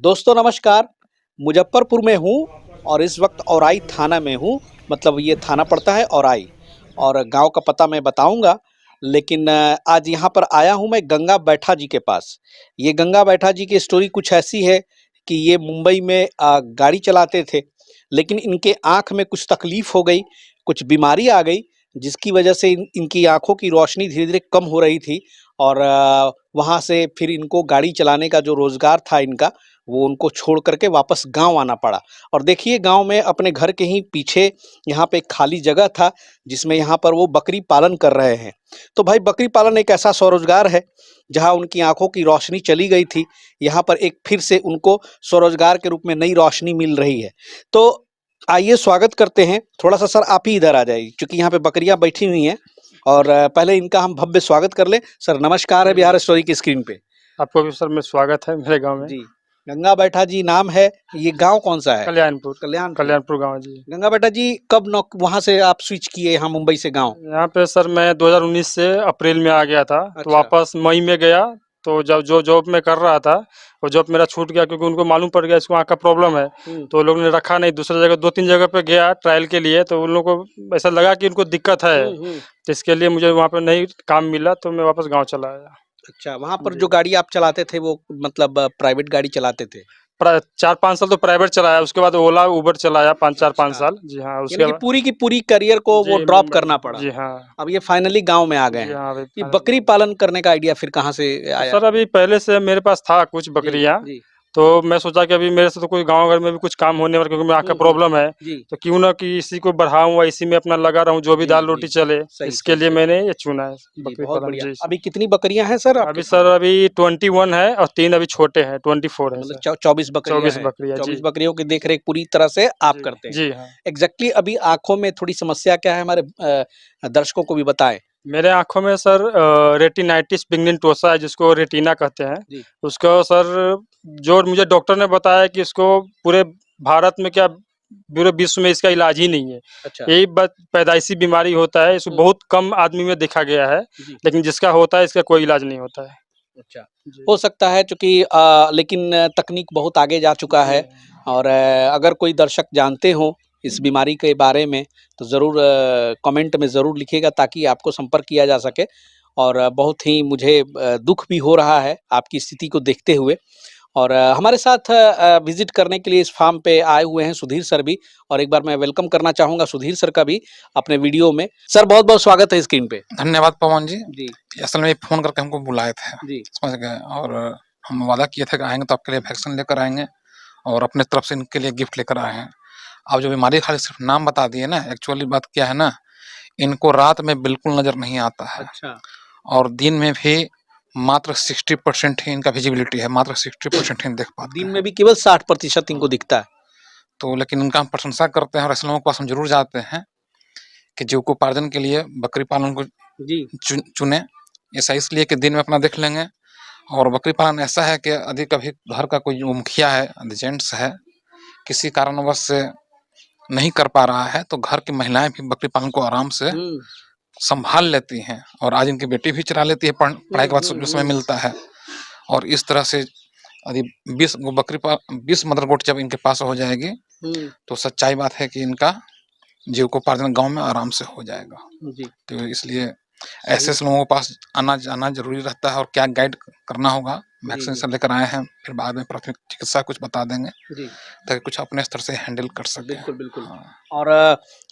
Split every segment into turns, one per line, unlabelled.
दोस्तों नमस्कार। मुजफ्फरपुर में हूँ और इस वक्त औराई थाना में हूँ। मतलब ये थाना पड़ता है औराई और गांव का पता मैं बताऊंगा। लेकिन आज यहाँ पर आया हूँ मैं गंगा बैठा जी के पास। ये गंगा बैठा जी की स्टोरी कुछ ऐसी है कि ये मुंबई में गाड़ी चलाते थे, लेकिन इनके आँख में कुछ तकलीफ हो गई, कुछ बीमारी आ गई, जिसकी वजह से इनकी आँखों की रोशनी धीरे धीरे कम हो रही थी। और वहाँ से फिर इनको गाड़ी चलाने का जो रोज़गार था इनका, वो उनको छोड़ करके वापस गाँव आना पड़ा। और देखिए गाँव में अपने घर के ही पीछे यहाँ पे खाली जगह था, जिसमें यहाँ पर वो बकरी पालन कर रहे हैं। तो भाई बकरी पालन एक ऐसा स्वरोज़गार है, जहाँ उनकी आँखों की रोशनी चली गई थी, यहाँ पर एक फिर से उनको स्वरोज़गार के रूप में नई रोशनी मिल रही है। तो आइए स्वागत करते हैं। थोड़ा-सा सर आप ही इधर आ जाइए, क्योंकि यहाँ पे बकरियाँ बैठी हुई हैं और पहले इनका हम भव्य स्वागत कर लें। सर नमस्कार है बिहार स्टोरी की स्क्रीन पे।
आपको भी सर में स्वागत है मेरे गांव में।
जी, गंगा बैठा जी नाम है। ये गाँव कौन-सा है?
कल्याणपुर।
कल्याणपुर।
कल्याणपुर गांव जी।
गंगा बेटा जी कब नौक वहाँ से आप स्विच किए यहाँ मुंबई से गाँव?
यहाँ पे सर मैं 2019 से अप्रैल में आ गया था, तो
अच्छा।
वापस मई में गया। तो जब जो जॉब मैं कर रहा था वो जॉब मेरा छूट गया, क्योंकि उनको मालूम पड़ गया इसको आँख का प्रॉब्लम है।
हुँ।
तो लोग ने रखा नहीं, दूसरी जगह 2-3 जगह पे गया ट्रायल के लिए, तो उन लोगों को ऐसा लगा कि उनको दिक्कत है।
हुँ।
तो इसके लिए मुझे वहाँ पे नहीं काम मिला, तो मैं वापस गाँव चला आया।
अच्छा, वहाँ पर
जी।
जो गाड़ी आप चलाते थे वो मतलब प्राइवेट गाड़ी चलाते थे?
4-5 साल तो प्राइवेट चलाया, उसके बाद ओला उबर चलाया 5
अच्छा,
साल। जी हाँ,
यानी
उसके
कि
बाद
पूरी की पूरी करियर को वो
जी
ड्रॉप करना पड़ा।
जी हाँ।
अब ये फाइनली गाँव में आ गए
जी
हैं।
हाँ, अभी
ये
फाइनल
बकरी
गाँव।
पालन करने का आइडिया फिर कहाँ से
तो
आया?
सर अभी पहले से मेरे पास था कुछ
जी,
बकरियाँ,
जी।
तो मैं सोचा कि अभी मेरे से तो कोई गाँव घर में भी कुछ काम होने वाला, क्योंकि मेरी आँख का प्रॉब्लम है,
जी,
तो क्यों ना कि इसी को बढ़ाऊँ और इसी में अपना लगा रहूँ, जो भी
जी,
दाल-रोटी
जी।
चले,
सही,
इसके
सही,
लिए
सही।
मैंने ये चुना है
जी,
बकरी
बहुत
पालन।
बढ़िया।
जी,
अभी कितनी बकरियाँ हैं सर आपके
अभी
पास?
सर अभी 21 है और 3 अभी छोटे हैं, 24 है
मतलब
सर।
24 बकरियाँ
24
हैं।
बकरियाँ,
24
जी।
बकरियों की देख-रेख पूरी तरह से आप
जी,
करते हैं।
जी हाँ।
एग्ज़ैक्टली अभी आँखों में थोड़ी समस्या क्या है हमारे दर्शकों को भी बताएँ?
मेरे आँखों में सर रेटिनाइटिस पिग्मेंटोसा है, जिसको रेटिना कहते हैं।
जी।
उसको सर जो मुझे डॉक्टर ने बताया कि इसको पूरे भारत में क्या पूरे विश्व में इसका इलाज ही नहीं है।
अच्छा।
यही पैदाइशी बीमारी होता है, इसको
हुँ।
बहुत कम आदमी में देखा गया है,
जी।
लेकिन जिसका होता है इसका कोई इलाज नहीं होता है।
अच्छा।
जी।
हो सकता है चूँकि लेकिन तकनीक बहुत आगे जा चुका
जी
है और अगर कोई दर्शक जानते हों इस बीमारी के बारे में तो ज़रूर कमेंट में ज़रूर लिखिएगा ताकि आपको संपर्क किया जा सके। और बहुत ही मुझे दुःख भी हो रहा है आपकी स्थिति को देखते हुए। और हमारे साथ विज़िट करने के लिए इस फार्म पे आए हुए हैं सुधीर सर भी। और एक बार मैं वेलकम करना चाहूँगा सुधीर सर का भी अपने वीडियो में। सर बहुत-बहुत स्वागत है स्क्रीन पे।
धन्यवाद पवन जी।
जी,
असल में फ़ोन करके हमको बुलाए थे,
जी।
समझ गए। और हम वादा किए थे कि आएँगे तो आपके लिए वैक्सीन लेकर आएँगे और अपने तरफ से इनके लिए गिफ्ट लेकर आए हैं। आप जो बीमारी खाली सिर्फ़ नाम बता दिए ना, एक्चुअली बात क्या है ना, इनको रात में बिल्कुल नज़र नहीं आता है
अच्छा।
और दिन में भी मात्र 60% ही इनका विज़िबिलिटी है, मात्र 60% ही देख पाते
दिन
हैं।
में भी केवल 60% इनको दिखता है।
तो लेकिन इनका हम प्रशंसा करते हैं और ऐसे लोगों के पास हम ज़रूर जाते हैं कि जीविकोपार्जन के लिए बकरी पालन को
जी।
चुनें। ऐसा इसलिए कि दिन में अपना देख लेंगे। और बकरी पालन ऐसा है कि यदि कभी घर का कोई जो मुखिया है, जेंट्स है, किसी कारणवश से नहीं कर पा रहा है, तो घर की महिलाएँ भी बकरी पालन को आराम से
हुँ।
सँभाल लेती हैं। और आज इनकी बेटी भी चला लेती है
हुँ,
पढ़ाई के बाद
हुँ,
जो समय
हुँ।
मिलता है। और इस तरह से यदि 20 मदर गोट जब इनके पास हो जाएगी,
हुँ।
तो सच्चाई बात है कि इनका जीविकोपार्जन गाँव में आराम से हो जाएगा।
जी,
तो इसलिए
सही।
ऐसे लोगों के पास आना जाना ज़रूरी रहता है और क्या गाइड करना होगा,
जी,
वैक्सीन
जी।
सब लेकर आए हैं, फिर बाद में प्राथमिक चिकित्सा कुछ बता देंगे,
जी,
ताकि कुछ अपने स्तर से हैंडल कर सकें।
बिल्कुल, बिल्कुल।
हाँ।
और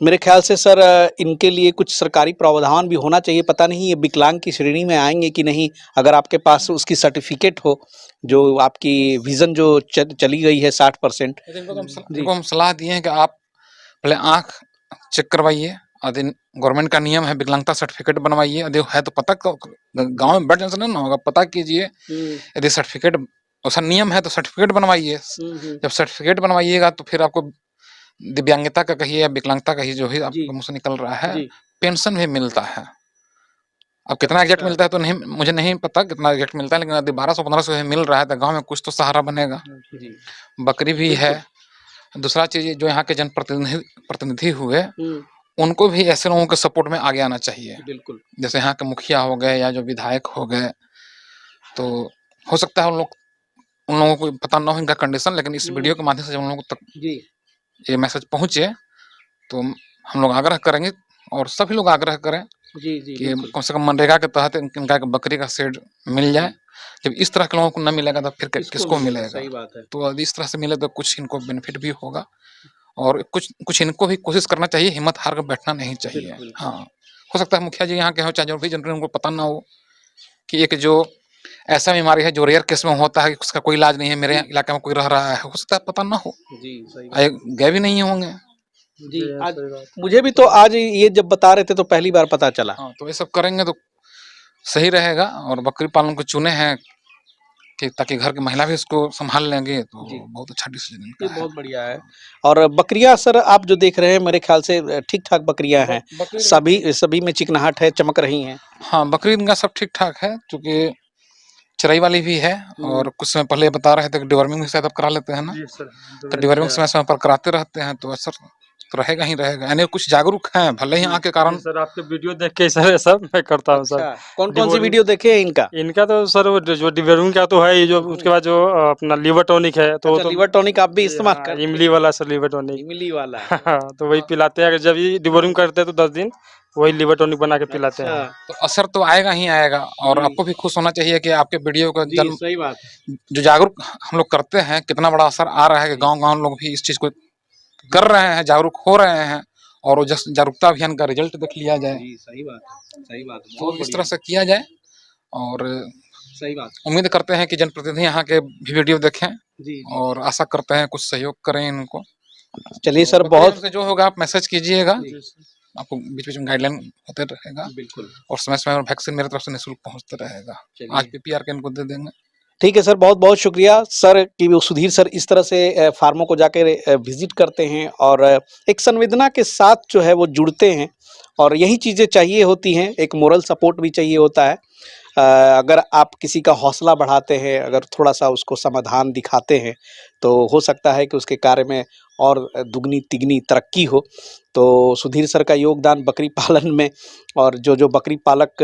मेरे ख़्याल से सर इनके लिए कुछ सरकारी प्रावधान भी होना चाहिए। पता नहीं ये विकलांग की श्रेणी में आएँगे कि नहीं? अगर आपके पास उसकी सर्टिफ़िकेट हो, जो आपकी विज़न जो चली गई है 60%। जी।
इनको हम सलाह दिए हैं कि आप पहले आँख चेक करवाइए। यदि गवर्नमेंट का नियम है विकलांगता सर्टिफिकेट बनवाइए, यदि है तो पता
जी।
गाँव में बड़े टेंशन नहीं ना होगा, पता कीजिए।
हुँ।
यदि सर्टिफिकेट ऐसा नियम है तो सर्टिफिकेट बनवाइए।
हुँ, हुँ।
जब सर्टिफिकेट बनवाइएगा तो फिर आपको दिव्यांगता का कहिए या विकलांगता कहिए, जो भी
जी,
आपके मुँह से निकल रहा है,
जी।
पेंशन भी मिलता है। अब कितना एग्जैक्ट
अच्छा।
मिलता है तो नहीं, मुझे नहीं पता कितना एग्जैक्ट मिलता है, लेकिन यदि 1200-1500 मिल रहा है तो गाँव में कुछ तो सहारा बनेगा।
जी,
बकरी भी है।
बिल्कुल।
दूसरा चीज़ जो यहाँ के जनप्रतिनिधि प्रतिनिधि हुए,
हुँ,
उनको भी ऐसे लोगों के सपोर्ट में आगे आना चाहिए।
बिल्कुल।
जैसे यहाँ के मुखिया हो गए या जो विधायक हो गए, तो हो सकता है उन लोग उन लोगों को पता ना हो इनका कंडीशन, लेकिन इस वीडियो के माध्यम से जब उन लोगों तक
जी
ये मैसेज पहुंचे तो हम लोग आग्रह करेंगे और सभी लोग आग्रह करें
जी जी
कि
बिल्कुल
कम से कम मनरेगा के तहत इनका एक बकरी का शेड मिल जाए। जब इस तरह के लोगों को न मिलेगा तो फिर किसको मिलेगा?
सही बात है
तो यदि इस तरह से मिले तो कुछ इनको बेनिफिट भी होगा और कुछ कुछ इनको भी कोशिश करना चाहिए, हिम्मत हार कर बैठना नहीं चाहिए।
बिल्कुल
हाँ, हो सकता है मुखिया जी यहाँ के हो चाहे जो भी जनरल उनको पता ना हो कि एक जो ऐसा बीमारी है जो रेयर केस में होता है कि उसका कोई इलाज नहीं है, मेरे इलाके में कोई रह रहा है, हो सकता है पता ना हो,
जी सही
गए भी नहीं होंगे।
जी आज मुझे भी तो आज ये जब बता रहे थे तो पहली बार पता चला।
हाँ, तो ये सब करेंगे तो सही रहेगा और बकरी पालन को चुने हैं कि ताकि घर की महिला भी इसको संभाल लेंगे, तो
जी
बहुत अच्छा डिसीजन
ये
इनका है।
बहुत बढ़िया है। और बकरियां सर आप जो देख रहे हैं मेरे ख्याल से ठीक ठाक बकरियां हैं, सभी सभी में चिकनाहट है, चमक रही हैं।
हाँ, बकरी इनका सब ठीक ठाक है क्योंकि चराई वाली भी है और कुछ समय पहले बता रहे थे कि डिवर्मिंग भी शायद अब करा लेते हैं ना,
जी सर।
तो डिवर्मिंग समय समय पर कराते रहते हैं तो असर तो रहेगा ही रहेगा, यानी कुछ जागरूक हैं भले ही यहाँ के कारण।
सर आपके वीडियो देख के सर सब मैं करता हूँ सर।
अच्छा कौन कौन सी
डिवोर्मिंग
वीडियो देखे हैं इनका?
इनका तो सर वो जो डिवर्मिंग का तो है ही, जो उसके बाद जो अपना लिवर टॉनिक है तो
अच्छा
तो
लिवर टॉनिक आप भी
जी
इस्तेमाल
हाँ,
करते
इमली वाला सर लिवर टॉनिक।
हैं? इमली वाला
हाँ, तो वही पिलाते हैं, अगर जब ये डिवर्मिंग करते हैं तो 10 दिन वही लिवर टॉनिक बना के पिलाते हैं।
अच्छा
तो असर तो आएगा ही आएगा और
जी
आपको भी खुश होना चाहिए कि आपके वीडियो का
जी
जन्म
सही बात है
जो जागरूक हम लोग करते हैं कितना बड़ा असर आ रहा है कि
जी
गांव-गांव लोग भी इस चीज को कर रहे हैं, जागरूक हो रहे हैं और वो जागरूकता अभियान का रिजल्ट देख लिया जाए।
जी सही बात है सही बात है
तो
बहुत
इस
बढ़िया
तरह से किया जाए और
सही बात
उम्मीद करते हैं कि जनप्रतिनिधि यहाँ के भी वीडियो देखें
जी जी
और आशा करते हैं कुछ सहयोग करें इनको।
चलिए
और
सर
बकरी
बहुत
से जो होगा आप मैसेज कीजिएगा,
जी
आपको बीच-बीच में गाइडलाइन होते रहेगा
बिल्कुल
और समय-समय पर वैक्सीन मेरी तरफ से निःशुल्क पहुँचता रहेगा। आज
चलिए
पीपीआर के इनको दे देंगे।
ठीक है सर बहुत बहुत शुक्रिया सर कि वो सुधीर सर इस तरह से फार्मों को जाकर विजिट करते हैं और एक संवेदना के साथ जो है वो जुड़ते हैं और यही चीज़ें चाहिए होती हैं, एक मोरल सपोर्ट भी चाहिए होता है। अगर आप किसी का हौसला बढ़ाते हैं, अगर थोड़ा-सा उसको समाधान दिखाते हैं, तो हो सकता है कि उसके कार्य में और दुगनी-तिगनी तरक्की हो। तो सुधीर सर का योगदान बकरी पालन में और जो बकरी पालक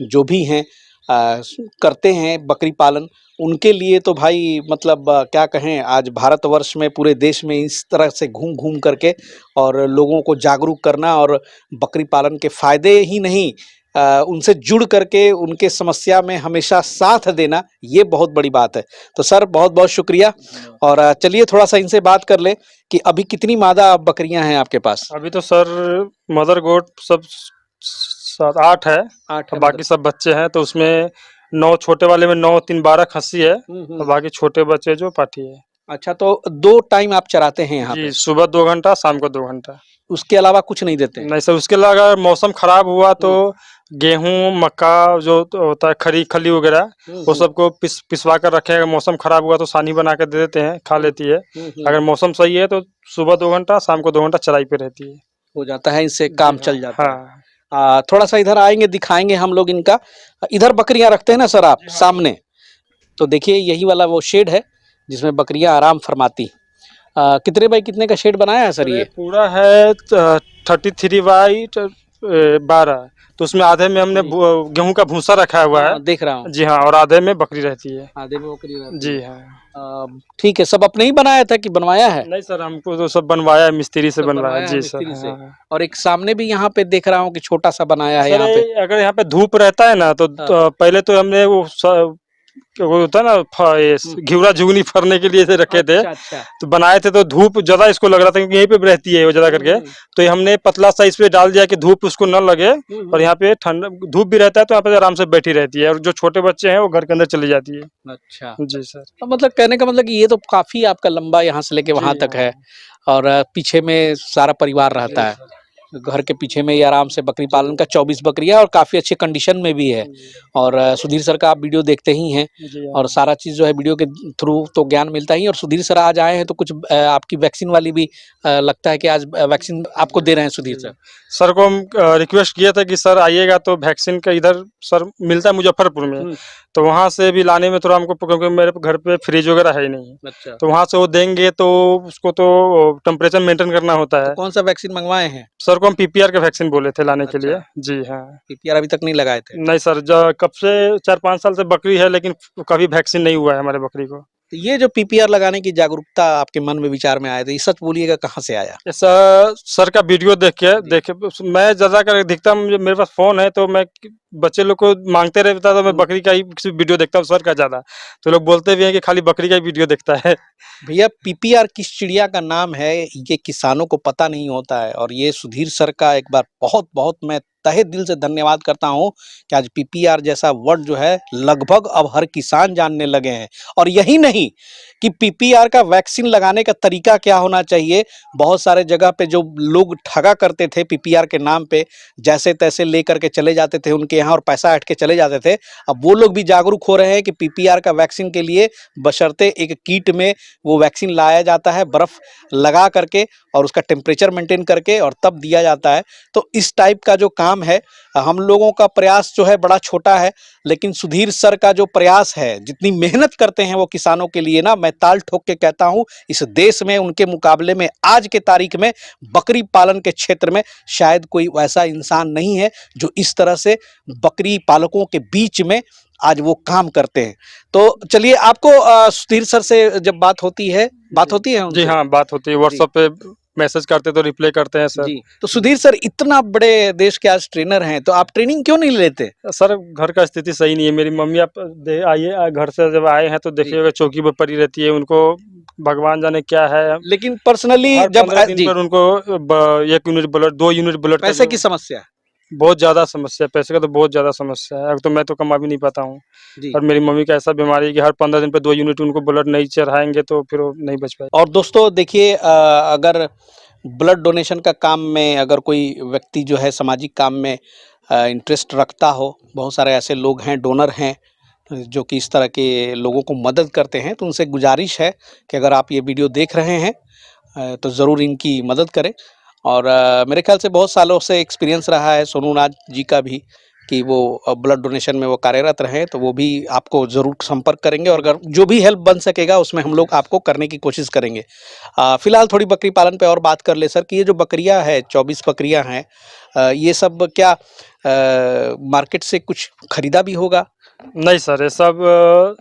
जो भी हैं करते हैं बकरी पालन, उनके लिए तो भाई मतलब क्या कहें आज भारतवर्ष में पूरे देश में इस तरह से घूम-घूम करके और लोगों को जागरूक करना और बकरी पालन के फ़ायदे ही नहीं उनसे जुड़ करके उनके समस्या में हमेशा साथ देना, ये बहुत बड़ी बात है। तो सर बहुत-बहुत शुक्रिया और चलिए थोड़ा-सा इनसे बात कर लें कि अभी कितनी मादा बकरियाँ हैं आपके पास?
अभी तो सर मदर गोट सब 7-8 है
8
और
है
बाकी सब बच्चे हैं, तो उसमें 9 छोटे वाले में 9 3 12 खस्सी है और बाकी छोटे बच्चे जो पाठी है।
अच्छा तो 2 टाइम आप चराते हैं यहाँ
जी,
पे?
सुबह 2 घंटा, शाम को 2 घंटा।
उसके अलावा कुछ नहीं देते?
नहीं सर, उसके अलावा अगर मौसम खराब हुआ तो गेहूँ, मक्का जो तो होता है खली वगैरह वो सबको पिसवा कर रखे हैं। अगर मौसम खराब हुआ तो सानी बना के दे देते हैं, खा लेती है। अगर मौसम सही है तो सुबह 2 घंटा, शाम को 2 घंटा चराई पे रहती है।
हो जाता है, इससे
जी
काम
हाँ,
चल जाता है।
हाँ।
थोड़ा-सा इधर आएँगे, दिखाएँगे हम लोग इनका। इधर बकरियाँ रखते हैं ना सर आप, सामने? तो देखिए यही वाला वो शेड है, जिसमें बकरियाँ आराम फरमाती। कितने बाई कितने का शेड बनाया है सर
सर ये
ये?
पूरा है 33 बाई 12, तो उसमें आधे में हमने
जी।
गेहूँ का भूसा रखा हुआ है।
हाँ, देख रहा हूँ।
जी हाँ, और आधे में बकरी रहती है।
आधे में बकरी रहती
जी
है।
हाँ।
ठीक है, सब अपने ही बनाया था कि बनवाया है?
नहीं सर, हमको तो सब बनवाया है, मिस्त्री से
सब
बनवाया है।
बनवाया है
जी सर,
मिस्त्री से।
हाँ।
और एक सामने भी यहाँ पे देख रहा हूँ कि छोटा-सा बनाया है
सर
यहाँ पे।
अगर यहाँ पे धूप रहता है ना तो पहले तो हमने वो होता है ना ये घिवरा झुगनी फरने के लिए से रखे थे,
अच्छा, अच्छा।
तो बनाए थे तो धूप ज्यादा इसको लग रहा था क्योंकि यहीं पे रहती है वो ज्यादा करके, तो ये हमने पतला सा इस पे डाल दिया कि धूप उसको न लगे और यहाँ पे ठंडा धूप भी रहता है तो यहाँ पे आराम से बैठी रहती है और जो छोटे बच्चे हैं वो घर के अंदर चली जाती है।
अच्छा।
जी सर।
तो मतलब कहने का मतलब कि ये तो काफ़ी आपका लंबा यहाँ से लेके वहाँ
जी
तक
हाँ।
है और पीछे में सारा परिवार रहता
जी
है।
सर।
घर के पीछे में ये आराम से बकरी पालन का 24 बकरियाँ और काफ़ी अच्छे कंडीशन में भी है। और सुधीर सर का आप वीडियो देखते ही हैं
जी
और
हाँ।
सारा चीज़ जो है वीडियो के थ्रू तो ज्ञान मिलता ही है और सुधीर सर आज आए हैं तो कुछ आपकी वैक्सीन वाली भी लगता है कि आज वैक्सीन आपको दे रहे हैं सुधीर सर।
सर को हम रिक्वेस्ट किया था कि सर आइएगा तो वैक्सीन का इधर सर मिलता है मुजफ्फरपुर में, तो वहाँ से भी लाने में थोड़ा हमको, क्योंकि मेरे घर पे फ्रिज वगैरह है ही नहीं,
अच्छा।
तो वहाँ से वो देंगे तो उसको तो टेम्परेचर मेंटेन करना होता
तो
है।
कौन सा वैक्सीन मंगवाए हैं?
सर को हम पीपीआर के वैक्सीन बोले थे लाने के
अच्छा।
लिए। जी हाँ।
पीपीआर अभी तक नहीं लगाए थे?
नहीं सर, कब से 4-5 साल से बकरी है लेकिन कभी वैक्सीन नहीं हुआ है हमारे बकरी को।
तो ये जो पीपीआर लगाने की जागरूकता आपके मन में विचार में आया, तो ये सच बोलिएगा कहाँ से आया?
ऐसा सर का वीडियो
जी।
देखे मैं ज़्यादातर अधिकतम जो मेरे पास फ़ोन है तो मैं बच्चे लोग को माँगते रहता तो मैं बकरी का ही वीडियो देखता हूँ सर का ज़्यादा। तो लोग बोलते भी हैं कि खाली बकरी का ही वीडियो देखता है।
भैया पीपीआर किस चिड़िया का नाम है, ये किसानों को पता नहीं होता है और ये सुधीर सर का एक बार बहुत-बहुत मैं तहे दिल से धन्यवाद करता हूँ कि आज पीपीआर जैसा वर्ड जो है लगभग अब हर किसान जानने लगे हैं। और यही नहीं कि पीपीआर का वैक्सीन लगाने का तरीका क्या होना चाहिए, बहुत सारे जगह पे जो लोग ठगा करते थे पीपीआर के नाम पे, जैसे-तैसे लेकर के चले जाते थे उनके यहाँ और पैसा ऐंठ के चले जाते थे। अब वो लोग भी जागरूक हो रहे हैं कि पीपीआर का वैक्सीन के लिए बशर्ते एक किट में वो वैक्सीन लाया जाता है, बर्फ़ लगा करके और उसका टेम्परेचर मेंटेन करके और तब दिया जाता है। तो इस टाइप का जो काम है, हम लोगों का प्रयास जो है बड़ा छोटा है, लेकिन सुधीर सर का जो प्रयास है, जितनी मेहनत करते हैं वो किसानों के लिए ना, मैं ताल ठोक के कहता हूँ, इस देश में उनके मुकाबले में आज के तारीख में बकरी पालन के क्षेत्र में शायद कोई वैसा इंसान नहीं है, जो इस तरह से बकरी पालकों के बीच में आज वो काम करते हैं। तो चलिए आपको सुधीर सर से जब बात होती है
जी
उनसे?
हाँ, बात होती है व्हाट्सएप पे मैसेज करते तो रिप्लाई करते हैं सर।
जी, तो सुधीर सर इतना बड़े देश के आज ट्रेनर हैं, तो आप ट्रेनिंग क्यों नहीं लेते?
सर घर का स्थिति सही नहीं है। मेरी मम्मी आप दे आइए घर से जब आए हैं तो
जी।
देखिएगा चौकी पे पड़ी रहती है। उनको भगवान जाने क्या है।
लेकिन पर्सनली
हर
जब
15 दिन
जी,
पर उनको 1 यूनिट ब्लड 2 यूनिट ब्लड का
पैसे
जो
की समस्या है।
बहुत ज़्यादा समस्या है, पैसे का तो बहुत ज़्यादा समस्या है। अब तो मैं तो कमा भी नहीं पाता हूँ
जी।
और मेरी मम्मी का ऐसा बीमारी है कि हर 15 दिन पे 2 यूनिट उनको ब्लड नहीं चढ़ाएँगे तो फिर वो नहीं बच पाएगी।
और दोस्तों देखिए अगर ब्लड डोनेशन का काम में अगर कोई व्यक्ति जो है सामाजिक काम में इंटरेस्ट रखता हो, बहुत सारे ऐसे लोग हैं, डोनर हैं, जो कि इस तरह के लोगों को मदद करते हैं, तो उनसे गुजारिश है कि अगर आप ये वीडियो देख रहे हैं तो ज़रूर इनकी मदद करें। और मेरे ख्याल से बहुत सालों से एक्सपीरियंस रहा है सोनू नाथ जी का भी कि वो ब्लड डोनेशन में वो कार्यरत रहे, तो वो भी आपको ज़रूर संपर्क करेंगे और अगर जो भी हेल्प बन सकेगा उसमें हम लोग आपको करने की कोशिश करेंगे। फ़िलहाल थोड़ी बकरी पालन पे और बात कर ले सर कि ये जो बकरियाँ हैं, 24 बकरियाँ हैं, ये सब क्या मार्केट से कुछ खरीदा भी होगा?
नहीं सर, ये सब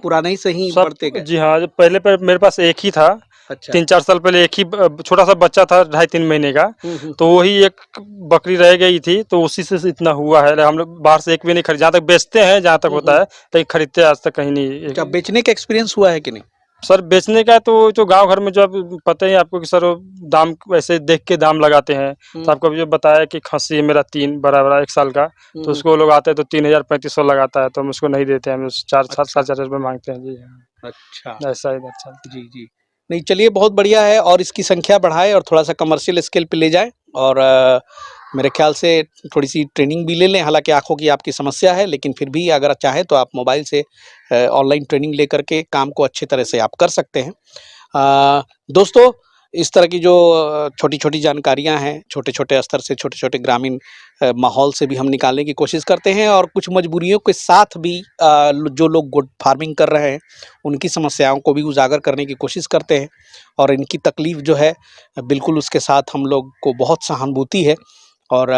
पुराने ही से ही
सब
बढ़ते गए?
जी हाँ, जो पहले पे मेरे पास एक ही था।
अच्छा।
3-4 साल पहले एक ही छोटा-सा बच्चा था 2.5-3 महीने का,
हुँ।
तो वही एक बकरी रह गई थी, तो उसी से इतना हुआ है। हम लोग बाहर से एक भी नहीं खरीद जहाँ तक बेचते हैं, जहाँ तक होता है, लेकिन खरीदते आज तक कहीं नहीं।
क्या बेचने का एक्सपीरियंस हुआ है कि नहीं?
सर बेचने का तो जो गाँव घर में जो अब पता ही है आपको कि सर दाम वैसे देख के दाम लगाते हैं। तो आपको अभी जो बताया कि खस्सी है मेरा 3 बड़ा-बड़ा 1 साल का, तो उसको लोग आते हैं तो 3000-3500 लगाता है, तो हम उसको नहीं देते हैं, हम 4 7
अच्छा।
4,500 रुपए माँगते हैं। जी हाँ,
अच्छा।
ऐसा इधर चलता है।
जी, जी। नहीं चलिए बहुत बढ़िया है और इसकी संख्या बढ़ाएँ और थोड़ा-सा कमर्शियल स्केल पे ले जाएँ और मेरे ख़्याल से थोड़ी-सी ट्रेनिंग भी ले लें, हालाँकि आँखों की आपकी समस्या है, लेकिन फिर भी अगर चाहें तो आप मोबाइल से ऑनलाइन ट्रेनिंग लेकर के काम को अच्छे तरह से आप कर सकते हैं। दोस्तों इस तरह की जो छोटी-छोटी जानकारियाँ हैं, छोटे-छोटे स्तर से छोटे-छोटे ग्रामीण माहौल से भी हम निकालने की कोशिश करते हैं और कुछ मजबूरियों के साथ भी जो लोग गुड फार्मिंग कर रहे हैं, उनकी समस्याओं को भी उजागर करने की कोशिश करते हैं और इनकी तकलीफ़ जो है बिल्कुल उसके साथ हम लोग को बहुत सहानुभूति है और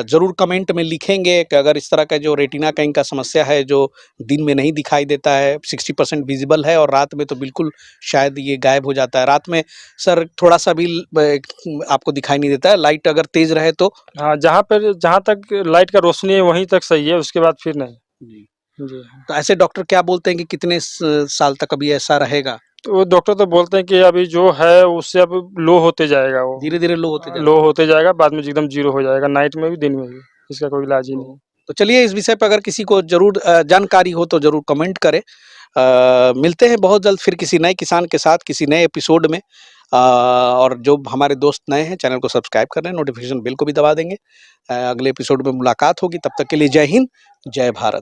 ज़रूर कमेंट में लिखेंगे कि अगर इस तरह का जो रेटिना का इनका समस्या है, जो दिन में नहीं दिखाई देता है, 60% विज़िबल है और रात में तो बिल्कुल शायद ये गायब हो जाता है। रात में सर थोड़ा-सा भी आपको दिखाई नहीं देता है, लाइट अगर तेज़ रहे तो?
हाँ, जहाँ तक लाइट का रोशनी है वहीं तक सही है, उसके बाद फिर नहीं।
जी।
जी हाँ।
तो ऐसे डॉक्टर क्या बोलते हैं कि कितने साल तक अभी ऐसा रहेगा?
तो वो डॉक्टर तो बोलते हैं कि अभी जो है उससे अब लो होते जाएगा वो।
धीरे-धीरे लो होते जाएगा।
लो होते जाएगा, बाद में एकदम ज़ीरो हो जाएगा, नाइट में भी, दिन में भी। इसका कोई इलाज ही नहीं।
तो चलिए इस विषय पे अगर किसी को ज़रूर जानकारी हो तो ज़रूर कमेंट करें। मिलते हैं बहुत जल्द फिर किसी नए किसान के साथ किसी नए एपिसोड में। और जो हमारे दोस्त नए हैं चैनल को सब्सक्राइब कर लें, नोटिफ़िकेशन बेल को भी दबा देंगे। अगले एपिसोड में मुलाकात होगी, तब तक के लिए जय हिंद, जय भारत।